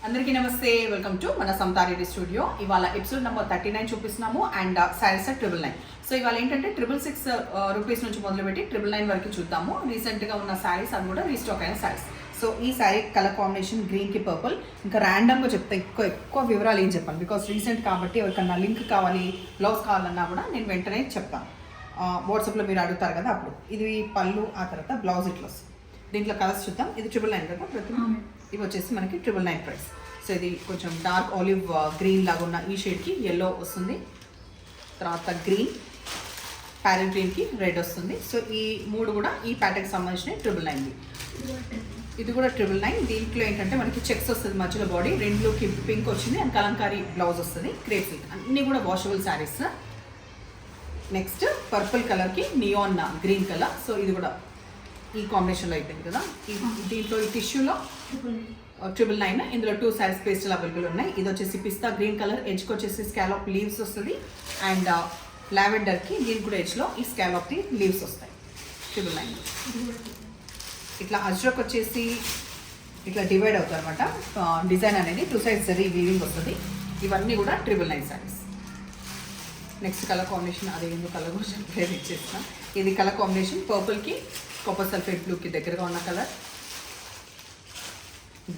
అందరికీ నమస్తే, welcome to మన సమతారెడ్డి స్టూడియో. ఇవాళ ఎపిసోడ్ నెంబర్ 39 చూపిస్తున్నాము అండ్ శారీస్ 999. సో ఇవాళ ఏంటంటే 666 రూపీస్ నుంచి మొదలుపెట్టి 999 వరకు చూద్దాము. రీసెంట్గా ఉన్న శారీస్ అవి కూడా రీస్టాక్ అయిన శారీస్. సో ఈ శారీ కలర్ కాంబినేషన్ గ్రీన్కి పర్పుల్. ఇంకా ర్యాండమ్గా చెప్తే ఎక్కువ వివరాలు ఏం చెప్పాను, బికాస్ రీసెంట్ కాబట్టి ఎవరికన్నా లింక్ కావాలి, బ్లౌజ్ కావాలన్నా కూడా నేను వెంటనే చెప్తాను. వాట్సాప్లో మీరు అడుగుతారు కదా అప్పుడు. ఇది పళ్ళు, ఆ తర్వాత బ్లౌజ్ ఇట్లా వస్తుంది. దీంట్లో కలర్స్ చూద్దాం. ఇది 999 కదా ప్రతి. ఇవి వచ్చేసి మనకి 999 ప్రైస్. సో ఇది కొంచెం డార్క్ ఆలివ్ గ్రీన్ లాగా ఉన్న ఈ షేడ్కి ఎల్లో వస్తుంది, తర్వాత గ్రీన్, ప్యారెట్ గ్రీన్కి రెడ్ వస్తుంది. సో ఈ మూడు కూడా ఈ ప్యాటర్న్కి సంబంధించిన 999. ఇది కూడా 999. దీంట్లో ఏంటంటే మనకి చెక్స్ వస్తుంది మధ్యలో, బాడీ రెండుకి పింక్ వచ్చింది అండ్ కలంకారీ బ్లౌజ్ వస్తుంది, క్రేప్ సిల్క్. అన్నీ కూడా వాషబుల్ శారీస్. నెక్స్ట్ పర్పుల్ కలర్కి నియాన్ గ్రీన్ కలర్. సో ఇది కూడా ఈ కాంబినేషన్లో అయిపోయింది కదా. దీంట్లో ఈ టిష్యూలో 999. ఇందులో 2 శారీస్ పేస్టల్ అవైలబుల్ ఉన్నాయి. ఇది వచ్చేసి పిస్తా గ్రీన్ కలర్, ఎడ్జ్కి వచ్చేసి స్కాలప్ లీవ్స్ వస్తుంది అండ్ లావెండర్కి దీనికి కూడా ఎడ్జ్లో ఈ స్కాలప్ లీవ్స్ వస్తాయి 999. ఇట్లా అజ్రక్ వచ్చేసి ఇట్లా డివైడ్ అవుతుంది అనమాట డిజైన్ అనేది. 2 సైడ్స్ జరీ వీవింగ్ వస్తుంది. ఇవన్నీ కూడా 999 శారీస్. నెక్స్ట్ కలర్ కాంబినేషన్ అదే ఎందుకు కలర్ కూడా పేరు ఇచ్చేసిన. ఇది కలర్ కాంబినేషన్ పర్పుల్కి కాపర్ సల్ఫేట్ బ్లూకి దగ్గరగా ఉన్న కలర్.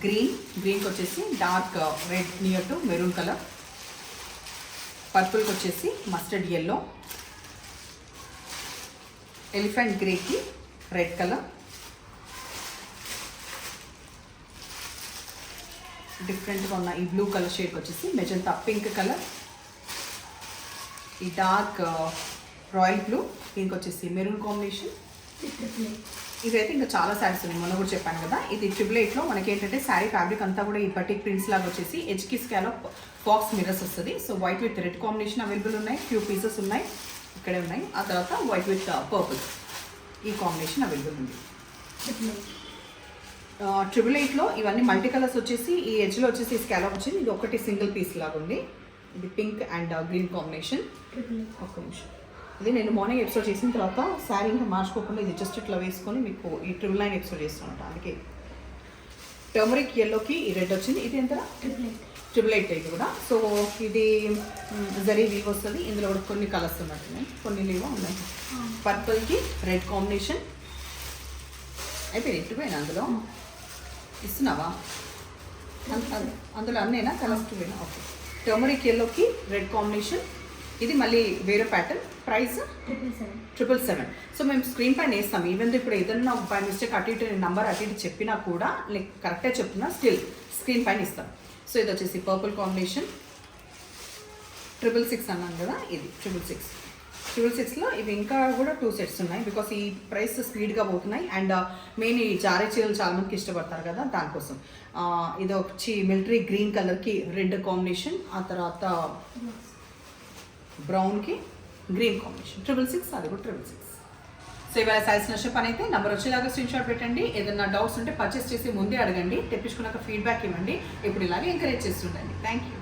గ్రీన్కి వచ్చేసి dark red near to maroon colour. పర్పుల్కి వచ్చేసి మస్టర్డ్ ఎల్లో. ఎలిఫెంట్ గ్రేకి రెడ్ కలర్. డిఫరెంట్గా ఉన్న ఈ బ్లూ కలర్ షేడ్కి వచ్చేసి మెజంతా పింక్ కలర్. ఈ డార్క్ రాయల్ బ్లూ, దీనికి వచ్చేసి మెరూన్ కాంబినేషన్. ఇదైతే ఇంకా చాలా శారీస్ ఉన్నాయి, మొన్న కూడా చెప్పాను కదా. ఇది 888లో మనకి ఏంటంటే శారీ ఫ్యాబ్రిక్ అంతా కూడా ఈ బటిక్ ప్రింట్స్ లాగా వచ్చేసి హెచ్కి స్కాలప్ ఫాక్స్ మిరర్స్ వస్తుంది. So white with red combination available ఉన్నాయి, ఫ్యూ పీసెస్ ఉన్నాయి, ఇక్కడే ఉన్నాయి. ఆ తర్వాత వైట్ విత్ పర్పుల్ ఈ కాంబినేషన్ అవైలబుల్ ఉంది. 888లో ఇవన్నీ మల్టీ కలర్స్ వచ్చేసి ఈ ఎడ్జ్లో వచ్చేసి స్కాలప్ వచ్చింది. ఇది ఒకటి సింగిల్ పీస్ లాగా ఉంది. ఇది పింక్ అండ్ గ్రీన్ కాంబినేషన్. ఒక నిమిషం. ఇది నేను మార్నింగ్ ఎపిసోడ్ చేసిన తర్వాత శారీ ఇంకా మార్చుకోకుండా ఇది జస్ట్ ఇట్లా వేసుకొని మీకు ఈ 999 ఎపిసోడ్ చేస్తాను. అందుకే టర్మరిక్ ఎల్లోకి ఈ రెడ్ వచ్చింది. ఇది ఎంత? 888 ఇది కూడా. సో ఇది జరీ వీవ్ వస్తుంది. ఇందులో కూడా కొన్ని కలర్స్ ఉన్నట్టున్నాయి, కొన్ని లీవో ఉన్నాయి. పర్పుల్కి రెడ్ కాంబినేషన్ అయిపోయింది. ఇట్టుపోయినా అందులో ఇస్తున్నావా? అందులో అన్నైనా కలర్స్ పోయినా. ఓకే. టర్మరిక్ ఎల్లోకి రెడ్ కాంబినేషన్. ఇది మళ్ళీ వేరే ప్యాటర్న్. ప్రైస్ 777. సో మేము స్క్రీన్ పైన వేస్తాం. ఈవెన్ ఇప్పుడు ఏదన్నా బై మిస్టేక్ అటు ఇటు నెంబర్ అటు ఇటు చెప్పినా కూడా లైక్ కరెక్టే చెప్తున్నా, స్టిల్ స్క్రీన్ పైన ఇస్తాం. సో ఇది వచ్చేసి పర్పుల్ కాంబినేషన్ 666 అన్నాను కదా. ఇది 666లో ఇవి ఇంకా కూడా 2 సెట్స్ ఉన్నాయి, బికాస్ ఈ ప్రైస్ స్పీడ్గా పోతున్నాయి. అండ్ మెయిన్ ఈ జారీ చీరలు చాలా మందికి ఇష్టపడతారు కదా, దానికోసం. ఇది వచ్చి మిలిటరీ గ్రీన్ కలర్కి రెడ్ కాంబినేషన్, ఆ తర్వాత బ్రౌన్కి గ్రీన్ కాంబినేషన్ 666. అది కూడా 666. సో ఇవాళ సైజ్ నచ్చే పని అయితే నెంబర్ వచ్చేలాగా స్క్రీన్ షాట్ పెట్టండి. ఏదైనా డౌట్స్ ఉంటే పర్చేస్ చేసి ముందే అడగండి, తెప్పించుకున్నాక ఫీడ్బ్యాక్ ఇవ్వండి. ఇప్పుడు ఇలాగే ఎంకరేజ్ చేస్తుండండి. Thank you.